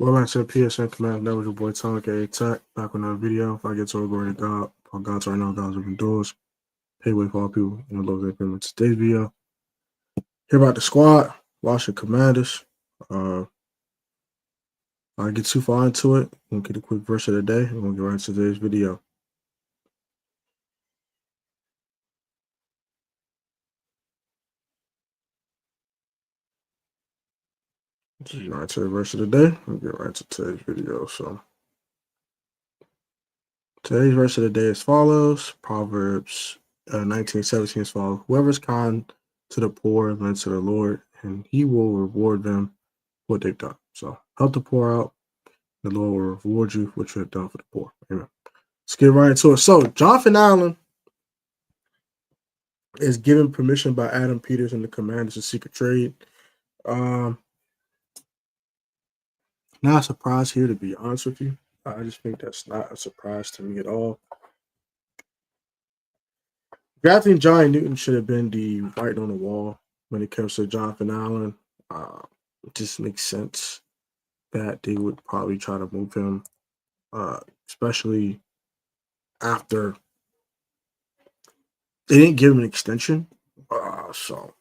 Well, back to the PSN Command. That was your boy Tom aka Tech. Back with another video. If I get to a glory to God, for God's right now, God's open doors. Pay way for all people. And I love that payment. Today's video. Hear about the squad, Washington Commanders. I get too far into it. We'll get a quick verse of the day, and we'll get right into today's video. Get right to the verse of the day. We'll get right to today's video. So today's verse of the day is as follows. Proverbs 19:17 as follows. Whoever is kind to the poor lends to the Lord, and he will reward them what they've done. So help the poor out. The Lord will reward you what you have done for the poor. Amen. Let's get right into it. So Jonathan Allen is given permission by Adam Peters and the Commanders to seek a trade. Not a surprise here, to be honest with you. I just think that's not a surprise to me at all. Drafting Johnny Newton should have been the writing on the wall when it comes to Jonathan Allen. It just makes sense that they would probably try to move him, especially after they didn't give him an extension. So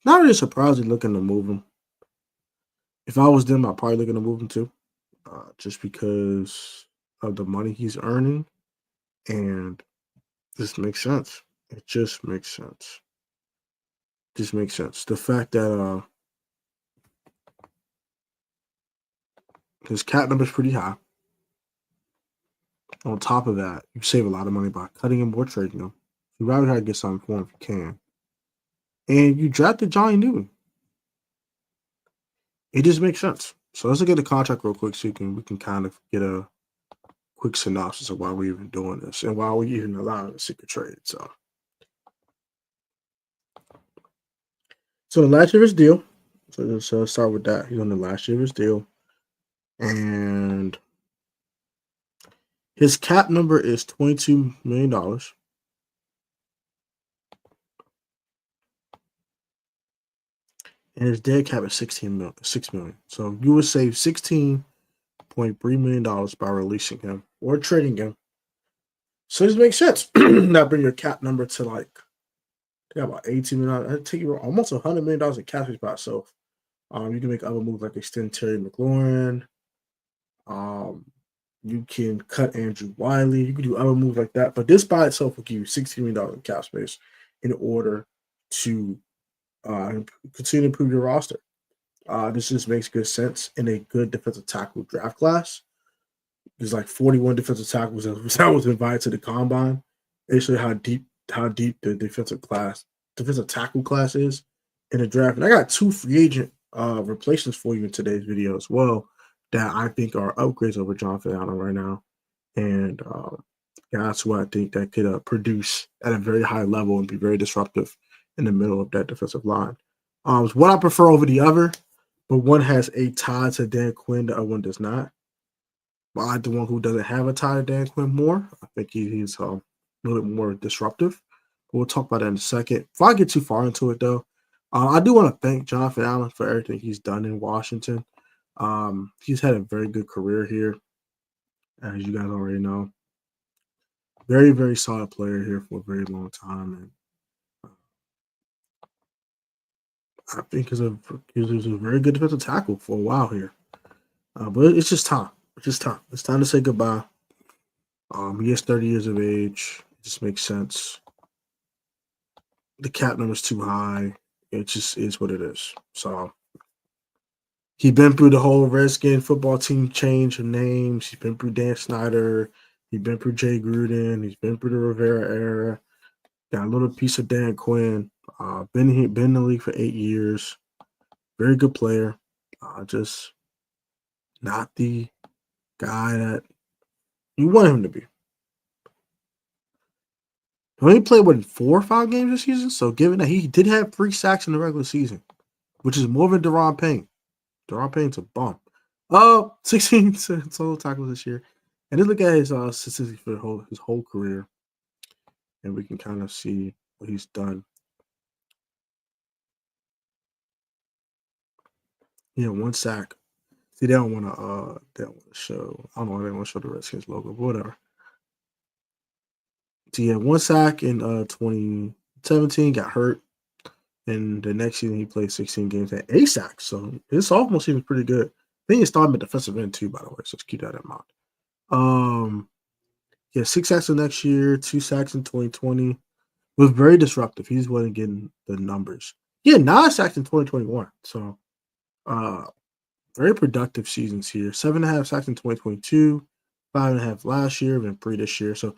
not really surprised they're looking to move him. If I was them, I'd probably looking to move him too, just because of the money he's earning, and this makes sense. It just makes sense. Just makes sense. The fact that his cap number is pretty high. On top of that, you save a lot of money by cutting him or trading him. You rather try to get something for him if you can. And you drafted Johnny Newton. It just makes sense. So let's look at the contract real quick so we can kind of get a quick synopsis of why we're even doing this and why we're even allowing a secret trade. So the last year of his deal. So let's start with that. He's on the last year of his deal. And his cap number is $22 million. And his dead cap is $6 million. So you would save $16.3 million by releasing him or trading him. So this makes sense. Now bring your cap number to like about $18 million. That'd take you almost $100 million in cap space by itself. You can make other moves like extend Terry McLaurin. You can cut Andrew Wiley. You can do other moves like that. But this by itself will give you $16 million in cap space in order to continue to improve your roster. This just makes good sense in a good defensive tackle draft class. There's like 41 defensive tackles that was invited to the combine. They show how deep the defensive tackle class is in the draft. And I got two free agent replacements for you in today's video as well that I think are upgrades over Jonathan Allen right now. And that's who I think that could produce at a very high level and be very disruptive in the middle of that defensive line. What I prefer over the other, but one has a tie to Dan Quinn, the other one does not. But I like the one who doesn't have a tie to Dan Quinn more. I think he's a little bit more disruptive. But we'll talk about that in a second. Before I get too far into it, though, I do want to thank Jonathan Allen for everything he's done in Washington. He's had a very good career here, as you guys already know. Very, very solid player here for a very long time. And I think he's a very good defensive tackle for a while here. But it's just time. It's just time. It's time to say goodbye. He is 30 years of age. It just makes sense. The cap number's too high. It just is what it is. So he's been through the whole Redskin football team change of names. He's been through Dan Snyder. He's been through Jay Gruden. He's been through the Rivera era. Got a little piece of Dan Quinn. Been in the league for 8 years. Very good player. Just not the guy that you want him to be. He only played 4 or 5 games this season. So given that he did have 3 sacks in the regular season, which is more than Daron Payne. Daron Payne's a bum. 16 total tackles this year. And then look at his statistics for his whole career. And we can kind of see what he's done. He had 1 sack. See, they don't want to show. I don't know why they want to show the Redskins logo, but whatever. So he had 1 sack in 2017, got hurt. And the next season, he played 16 games at 8 sacks. So his sophomore season was pretty good. I think he started at defensive end too, by the way. So just keep that in mind. Yeah, 6 sacks the next year, 2 sacks in 2020. Was very disruptive. He just wasn't getting the numbers. He had 9 sacks in 2021. So very productive seasons here. 7.5 sacks in 2022, 5.5 last year, and 3 this year. So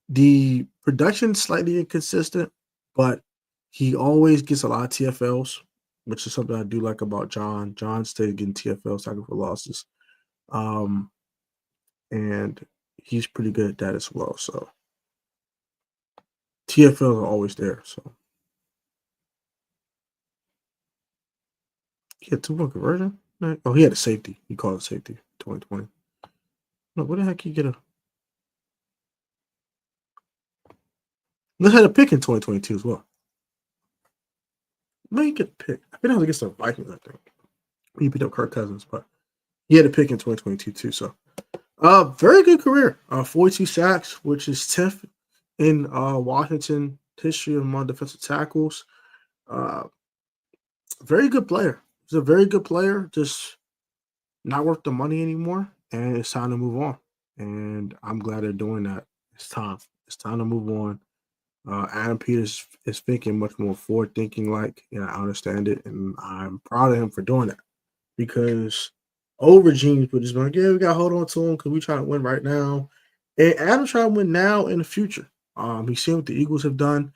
the production slightly inconsistent, but he always gets a lot of TFLs, which is something I do like about John. John stays getting TFLs, tackle for losses. And he's pretty good at that as well. So TFLs are always there. So he had 2-point conversion. Oh, he had a safety. He called it safety 2020. No, what the heck he get a? Let's had a pick in 2022 as well. No, he get a pick. I think that was against the Vikings, I think. He beat up Kirk Cousins, but he had a pick in 2022 too. So very good career. 42 sacks, which is 10th in Washington history among defensive tackles. Very good player. He's a very good player, just not worth the money anymore. And it's time to move on. And I'm glad they're doing that. It's time. It's time to move on. Adam Peters is thinking much more forward thinking like, I understand it. And I'm proud of him for doing that. Because old regimes would just be like, yeah, we got to hold on to him because we trying to win right now. And Adam's trying to win now in the future. He's seen what the Eagles have done.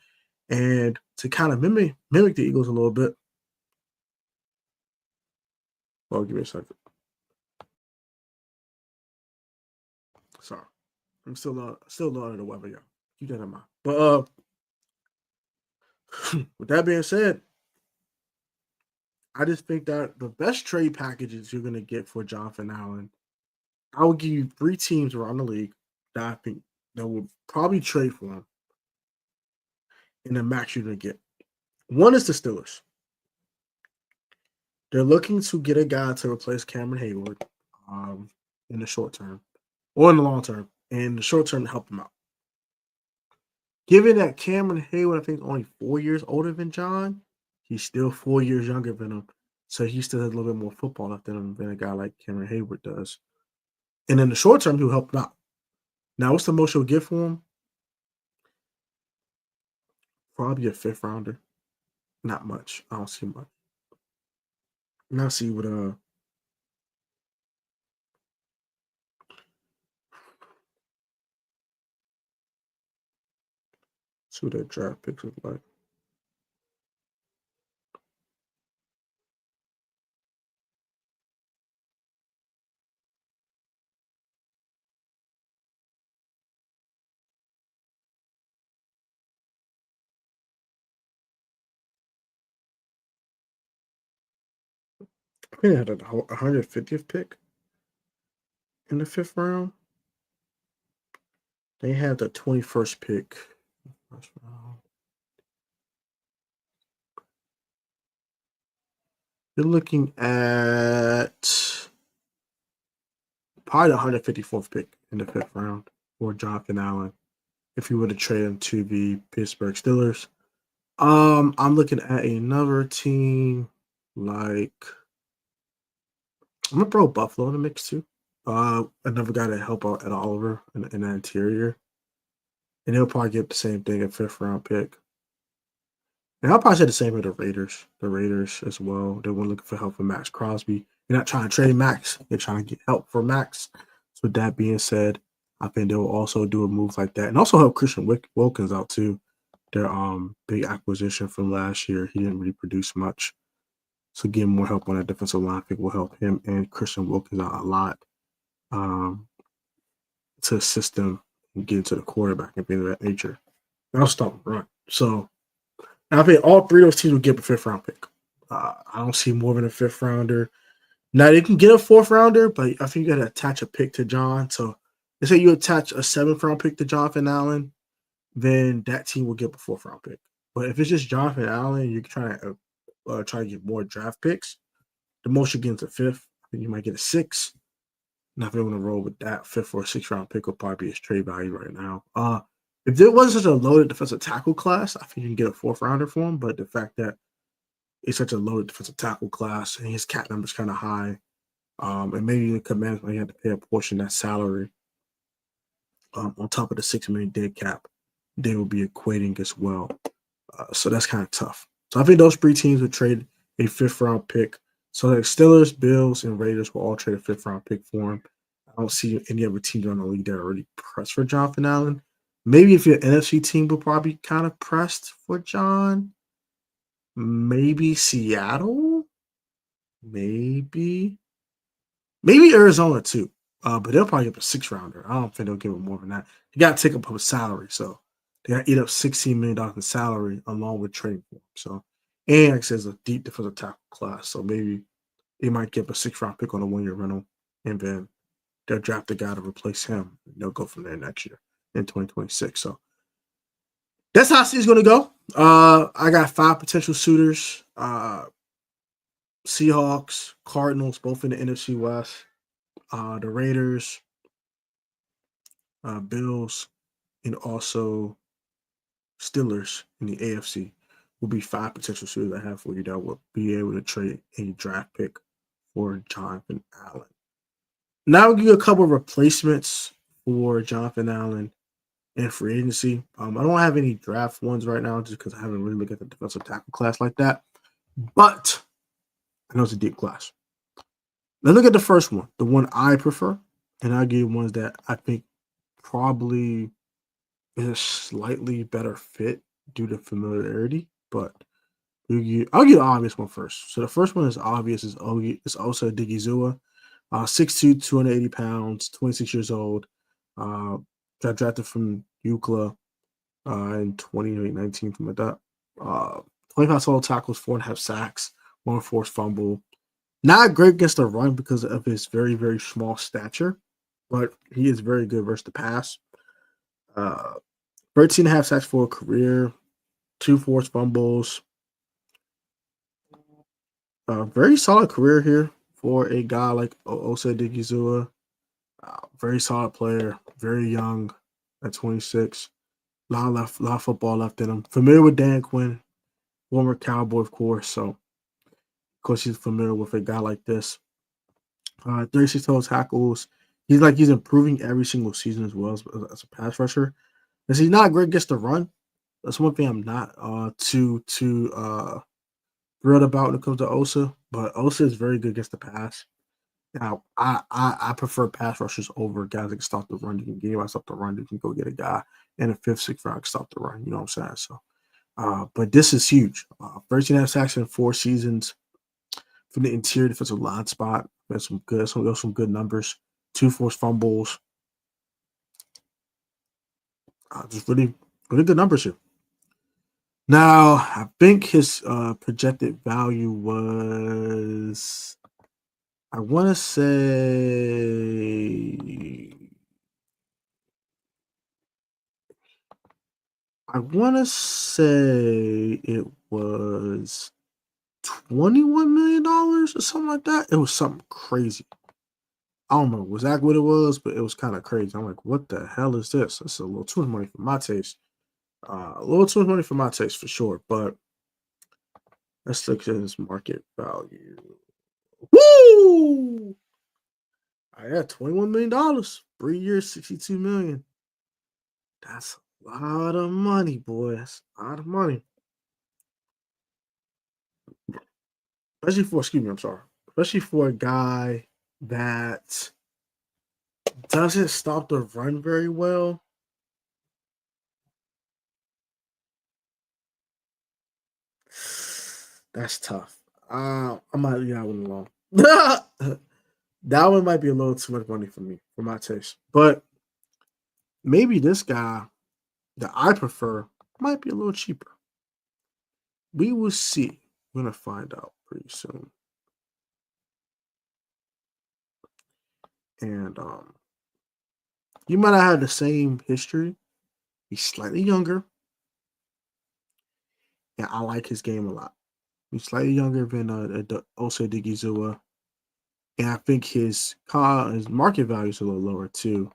And to kind of mimic the Eagles a little bit. Well, give me a second. Sorry. I'm still not under the weather, y'all. Keep that in mind. But with that being said, I just think that the best trade packages you're going to get for Jonathan Allen, I will give you 3 teams around the league that I think that will probably trade for him in the max you're going to get. One is the Steelers. They're looking to get a guy to replace Cameron Hayward in the short term or in the long term. In the short term, to help him out. Given that Cameron Hayward, I think, is only 4 years older than John, he's still 4 years younger than him. So he still has a little bit more football left in him than a guy like Cameron Hayward does. And in the short term, he'll help him out. Now, what's the most you'll get for him? Probably a 5th rounder. Not much. I don't see much. Now see what see what that draft picks look like. I think they had a 150th pick in the 5th round. They had the 21st pick. You're looking at probably the 154th pick in the 5th round for Jonathan Allen if you were to trade him to the Pittsburgh Steelers. I'm looking at another team like I'm gonna throw Buffalo in the mix too. Another guy to help out at Oliver in the interior, and he'll probably get the same thing, a 5th round pick. And I'll probably say the same with the Raiders. The Raiders as well. They were looking for help for Max Crosby. They're not trying to trade Max. They're trying to get help for Max. So with that being said, I think they'll also do a move like that, and also help Christian Wilkins out too. Their big acquisition from last year. He didn't really produce much. So getting more help on that defensive line, I think will help him and Christian Wilkins out a lot to assist them and get into the quarterback and things of that nature. And I'll stop run. So I think all 3 of those teams will get a 5th round pick. I don't see more than a 5th rounder. Now they can get a 4th rounder, but I think you got to attach a pick to John. So let's say you attach a 7th round pick to Jonathan Allen, then that team will get a 4th round pick. But if it's just Jonathan Allen, you're trying to get more draft picks. The most you get is a 5th. I You might get a 6. Not really want to roll with that 5th or 6th round pick will probably be his trade value right now. If there wasn't such a loaded defensive tackle class, I think you can get a 4th rounder for him. But the fact that it's such a loaded defensive tackle class and his cap number is kind of high, and maybe the Commanders might have to pay a portion of that salary on top of the $6 million dead cap, they will be equating as well. So that's kind of tough. So I think those 3 teams would trade a 5th round pick. So like Steelers, Bills, and Raiders will all trade a 5th round pick for him. I don't see any other teams around the league that are already pressed for Jonathan Allen. Maybe if your NFC team will probably kind of pressed for John. Maybe Seattle. Maybe Arizona too. But they'll probably give a 6th rounder. I don't think they'll give him more than that. You got to take up his salary, so they got to eat up $16 million in salary along with trading for him. So, and like I said, it's a deep defensive tackle class, so maybe they might give a 6th round pick on a 1-year rental, and then they'll draft a guy to replace him. And they'll go from there next year in 2026. So that's how it's going to go. I got 5 potential suitors. Seahawks, Cardinals, both in the NFC West. The Raiders, Bills, and also Steelers in the AFC will be 5 potential suitors I have for you that will be able to trade a draft pick for Jonathan Allen. Now I'll give you a couple of replacements for Jonathan Allen in free agency. I don't have any draft ones right now just because I haven't really looked at the defensive tackle class like that. But I know it's a deep class. Let's look at the first one, the one I prefer, and I'll give you ones that I think probably is a slightly better fit due to familiarity, but I'll give you the obvious one first. So the first one is obvious. It's Osa Odighizuwa, 6'2", 280 pounds, 26 years old. Got drafted from UCLA in 2019, something like that. 25 total tackles, 4.5 sacks, 1 forced fumble. Not great against the run because of his very, very small stature, but he is very good versus the pass. 13.5 sacks for a career, 2 forced fumbles. Very solid career here for a guy like Osa Odighizuwa. Very solid player, very young at 26. A lot of football left in him. Familiar with Dan Quinn, former Cowboy, of course. So, of course, he's familiar with a guy like this. 36 total tackles. He's improving every single season as well as a pass rusher. And he's not great against the run. That's one thing I'm not too thrilled about when it comes to Osa. But Osa is very good against the pass. Now, I prefer pass rushers over guys that can stop the run. You can get yourself the run. You can go get a guy in a 5th, 6th round stop the run. You know what I'm saying? So, but this is huge. 13.5 sacks in 4 seasons from the interior defensive line spot. That's some good numbers. 2 forced fumbles. Just really, really good numbers here. Now, I think his projected value was, I want to say it was $21 million or something like that. It was something crazy. I don't know exactly what it was, but it was kind of crazy. I'm like, what the hell is this? That's a little too much money for my taste. A little too much money for my taste for sure. But let's look at his market value. Woo! I got $21 million. 3 years, $62 million. That's a lot of money, boy. That's a lot of money. Especially for a guy that doesn't stop the run very well. That's tough. I might leave that one alone. That one might be a little too much money for me, for my taste. But maybe this guy that I prefer might be a little cheaper. We will see. We're gonna find out pretty soon. And you might not have the same history. He's slightly younger. And I like his game a lot. He's slightly younger than Osa Odighizuwa. And I think his market value is a little lower too,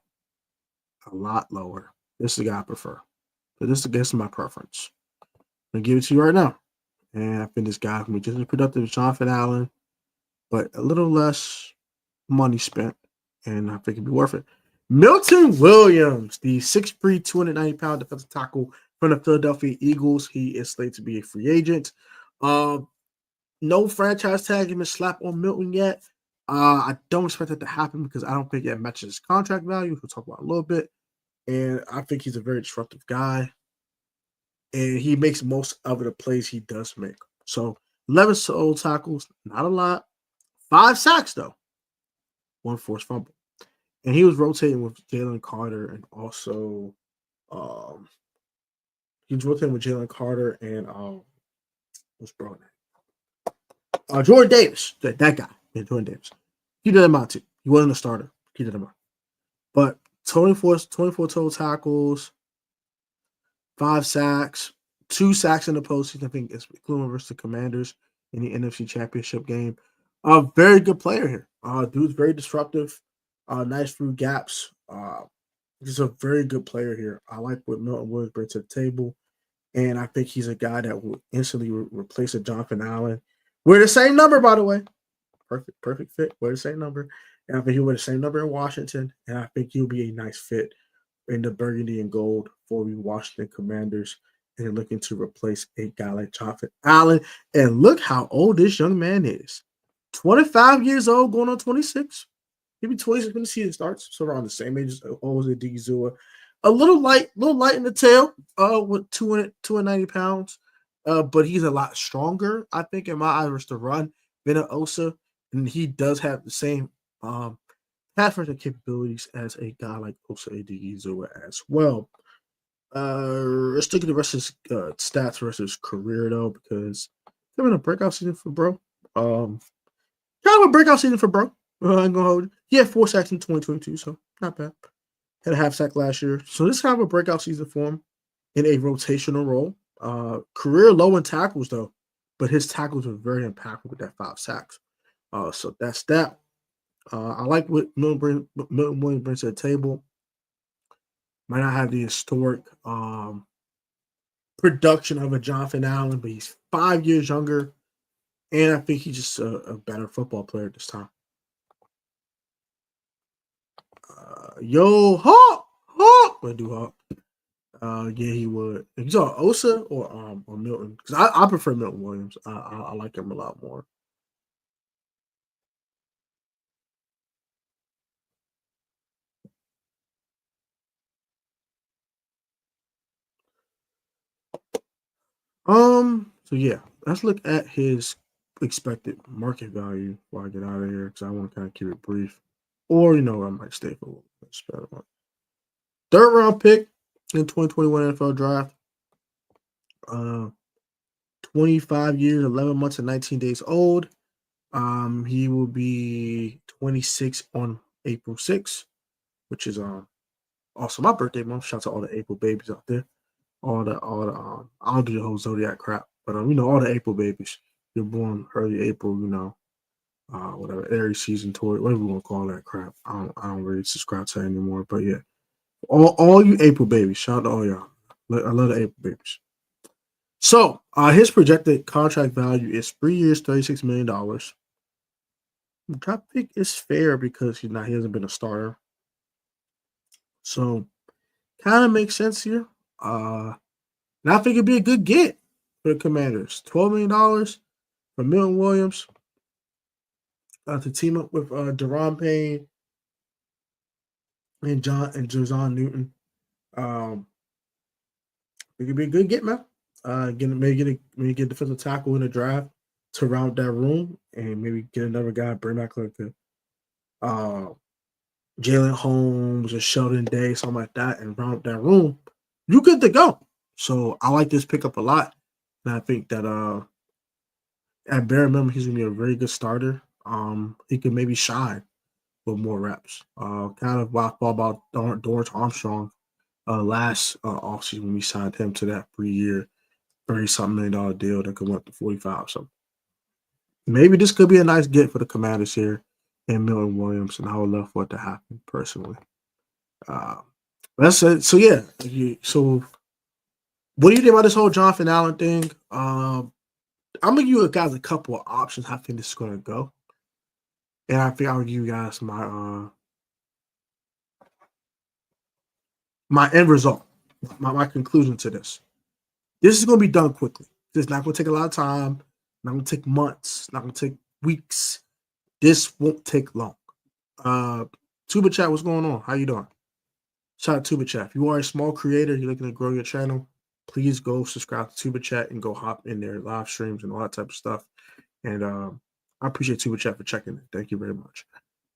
a lot lower. This is the guy I prefer. So this is my preference. I'm gonna give it to you right now. And I think this guy can be just as productive as Jonathan Allen, but a little less money spent, and I think it'd be worth it. Milton Williams, the 6'3", 290-pound defensive tackle from the Philadelphia Eagles. He is slated to be a free agent. No franchise tag has been slapped on Milton yet. I don't expect that to happen because I don't think it matches his contract value. We'll talk about it a little bit. And I think he's a very disruptive guy. And he makes most of the plays he does make. So 11 solo tackles, not a lot. 5 sacks, though. 1 forced fumble. And he was rotating with Jalen Carter and also he was rotating with Jalen Carter and what's bro name? Jordan Davis. That guy. Yeah, Jordan Davis. He did him out too. He wasn't a starter. He did him out. But 24 total tackles, 5 sacks, 2 sacks in the postseason. I think it's Cleveland versus the Commanders in the NFC Championship game. A very good player here. Dude's very disruptive. Nice through gaps. He's a very good player here. I like what Milton Williams brings to the table. And I think he's a guy that will instantly replace a Jonathan Allen. We're the same number, by the way. Perfect fit. We're the same number. And I think he'll wear the same number in Washington. And I think he'll be a nice fit in the burgundy and gold for the Washington Commanders. And they're looking to replace a guy like Jonathan Allen. And look how old this young man is. 25 years old, going on 26. He'll be 26 when the season starts. So around the same age as Osa Odighizuwa. A little light in the tail, with 290 pounds. But he's a lot stronger, I think, in my eyes, to run than an Osa. And he does have the same pass rushing capabilities as a guy like Osa Odighizuwa as well. Let's look at the rest of his stats versus his career, though, because he's having a breakout season for bro. Kind of a breakout season for bro. I'm gonna hold. He had 4 sacks in 2022, so not bad. Had a half sack last year, so this is kind of a breakout season for him in a rotational role. Career low in tackles though, but his tackles were very impactful with that 5 sacks. So that's that. I like what Milton Williams brings to the table. Might not have the historic production of a Jonathan Allen, but he's 5 years younger, and I think he's just a better football player at this time. Yo, Hawk! Would do Hawk. Yeah, he would. If you saw Osa or Milton, because I prefer Milton Williams. I like him a lot more. So yeah, let's look at his expected market value before I get out of here because I want to kind of keep it brief. Or I might stay for a little bit. Third round pick in 2021 NFL draft. 25 years, 11 months, and 19 days old. He will be 26 on April 6th, which is also my birthday month. Shout out to all the April babies out there. All the I don't do the whole zodiac crap, but all the April babies. You're born early April, whatever Aries season tour, whatever we want to call that crap. I don't really subscribe to it anymore, but yeah, all you April babies, shout out to all y'all. I love the April babies. So his projected contract value is 3 years, $36 million. Which I think is fair because he hasn't been a starter, so kind of makes sense here. And I think it'd be a good get for the Commanders. $12 million for Milton Williams to team up with Daron Payne and Jazon Newton. It could be a good get, man. Maybe get a defensive tackle in the draft to round that room, and maybe get another guy, bring back like Jalen Holmes or Sheldon Day, something like that, and round that room. You good to go. So I like this pickup a lot, and I think that at bare minimum he's gonna be a very good starter. He could maybe shine with more reps. Kind of what I thought about Dorrance Armstrong last offseason when we signed him to that 3-year, $30-something million deal that could went up to 45. So maybe this could be a nice get for the Commanders here. and Milton Williams, and I would love for it to happen personally. That's it. So yeah. So what do you think about this whole Jonathan Allen thing? I'm gonna give you guys a couple of options. How I think this is gonna go, and I think I'll give you guys my end result, my conclusion to this. This is gonna be done quickly. This is not gonna take a lot of time. Not gonna take months. Not gonna take weeks. This won't take long. Tuba Chat, what's going on? How you doing? Shout out to Tuba Chat. If you are a small creator, you're looking to grow your channel, please go subscribe to Tuba Chat and go hop in their live streams and all that type of stuff. And I appreciate Tuba Chat for checking it. Thank you very much.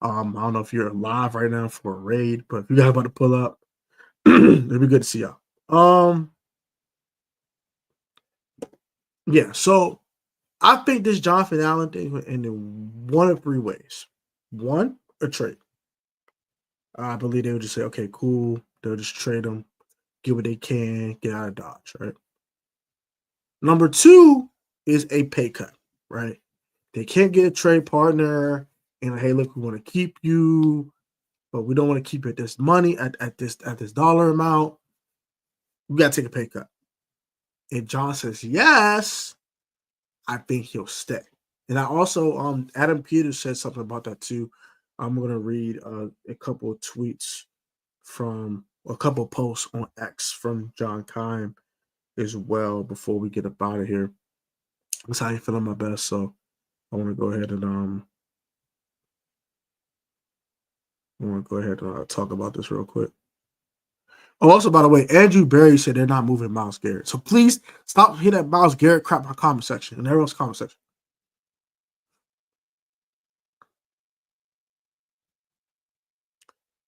I don't know if you're live right now for a raid, but if you guys about to pull up, it'd be good to see y'all. Yeah, so I think this Jonathan Allen thing will end in one of three ways. One, a trade. I believe they would just say, okay, cool. They'll just trade them, get what they can, get out of Dodge, right? Number two is a pay cut, right? They can't get a trade partner and hey, look, we want to keep you, but we don't want to keep it this money at this dollar amount. We got to take a pay cut. If John says yes, I think he'll stay. And I also, Adam Peters said something about that too. I'm going to read a couple of tweets from a couple of posts on X from John Keim as well before we get up out of here. That's how I feel my best. So I want to go ahead and talk about this real quick. Oh, also, by the way, Andrew Berry said they're not moving Myles Garrett. So please stop hitting that Myles Garrett crap in my comment section and everyone's comment section.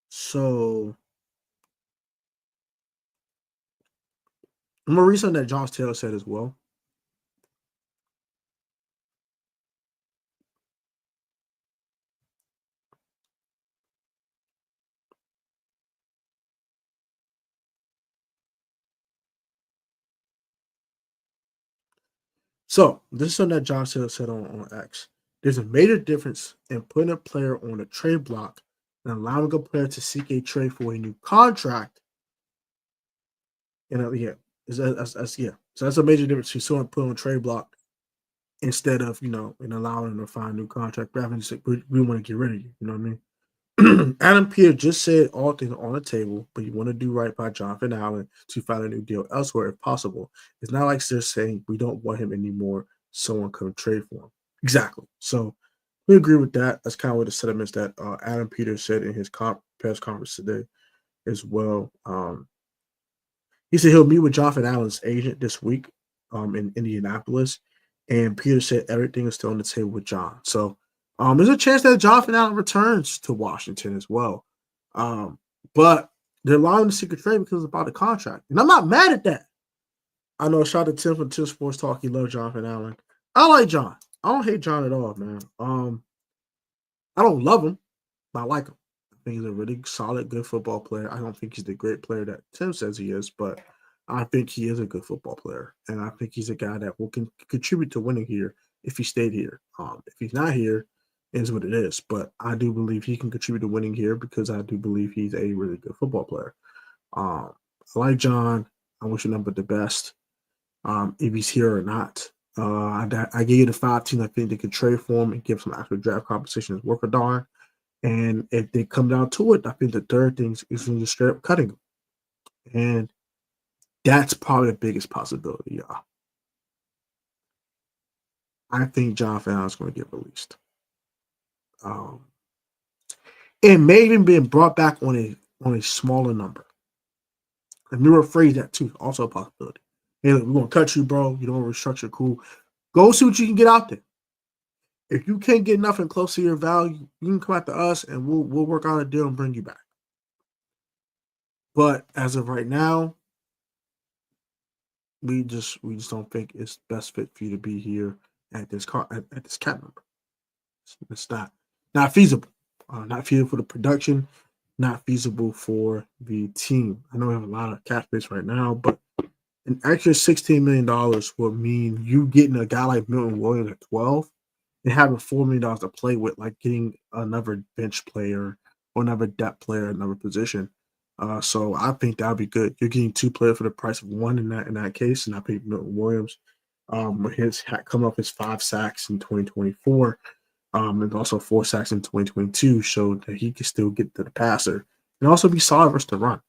So I'm going to read something that Josh Taylor said as well. So this is something that Josh Taylor said on X. There's a major difference in putting a player on a trade block and allowing a player to seek a trade for a new contract. And that's yeah. So that's a major difference between someone put on a trade block instead of and allowing them to find a new contract. Rather than just like, we want to get rid of you. You know what I mean? Adam Peter just said all things on the table, but you want to do right by Jonathan Allen to find a new deal elsewhere if possible. It's not like they're saying we don't want him anymore. Someone come trade for him. Exactly. So we agree with that. That's kind of what the sentiments that Adam Peters said in his press conference today as well. He said he'll meet with Jonathan Allen's agent this week in Indianapolis. And Peter said everything is still on the table with John. So there's a chance that Jonathan Allen returns to Washington as well. But they're allowing the secret trade because it's about the contract. And I'm not mad at that. I know, shout out to Tim from Tim Sports Talk. He loves Jonathan Allen. I like John. I don't hate John at all, man. I don't love him, but I like him. I think he's a really solid, good football player. I don't think he's the great player that Tim says he is, but I think he is a good football player. And I think he's a guy that will contribute to winning here if he stayed here. If he's not here, it is what it is. But I do believe he can contribute to winning here because I do believe he's a really good football player. I like John. I wish him nothing but the best. If he's here or not. I gave you the 5 teams I think they could trade for him and give some actual draft compensation is worth a darn. And if they come down to it, I think the third thing is just straight up cutting him. And that's probably the biggest possibility, y'all. I think Jonathan Allen's going to get released. It may even be brought back on a smaller number. And we rephrase that too, also a possibility. Hey, look, we're going to cut you, bro. You don't restructure, cool. Go see what you can get out there. If you can't get nothing close to your value, you can come out to us and we'll work out a deal and bring you back. But as of right now, we just don't think it's best fit for you to be here at this cap number. It's not feasible. Not feasible for the production. Not feasible for the team. I know we have a lot of cap space right now, but an extra $16 million will mean you getting a guy like Milton Williams at 12 and having $4 million to play with, like getting another bench player or another depth player, another position. So I think that'd be good. You're getting two players for the price of one in that case, and I think Milton Williams, coming off his 5 sacks in 2024, and also 4 sacks in 2022 showed that he can still get to the passer and also be solid versus the run.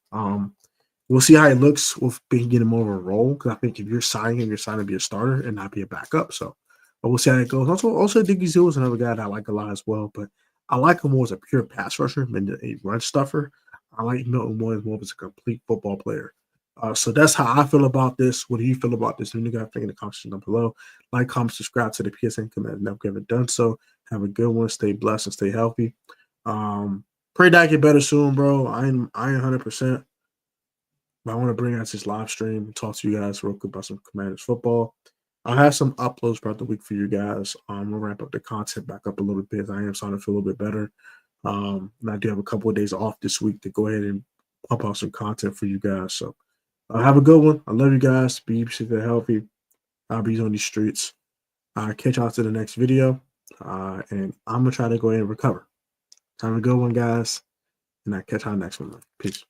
We'll see how he looks with being getting more of a role, because I think if you're signing him, you're signing to be a starter and not be a backup. So, but we'll see how it goes. Also, Diggy Zoo is another guy that I like a lot as well, but I like him more as a pure pass rusher than a run stuffer. I like Milton Williams more as a complete football player. So that's how I feel about this. What do you feel about this? And you got to think in the comments down below. Like, comment, subscribe to the PSN Command. Never haven't done so. Have a good one. Stay blessed and stay healthy. Pray that I get better soon, bro. I ain't 100%. But I want to bring out this live stream and talk to you guys real quick about some Commanders football. I'll have some uploads throughout the week for you guys. We'll ramp up the content back up a little bit. I am starting to feel a little bit better. And I do have a couple of days off this week to go ahead and pump out some content for you guys. So have a good one. I love you guys. Be healthy. I'll be on these streets. Catch y'all to the next video. And I'm going to try to go ahead and recover. Have a good one, guys. And I'll catch y'all next one. Peace.